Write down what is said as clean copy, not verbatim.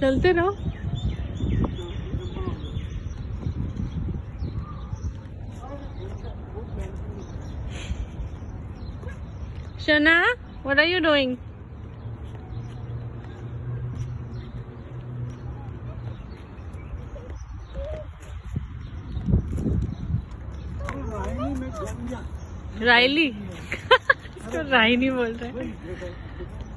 चलते रहो। Shana, what are you doing? रायली इसको रायनी बोल रहे हैं।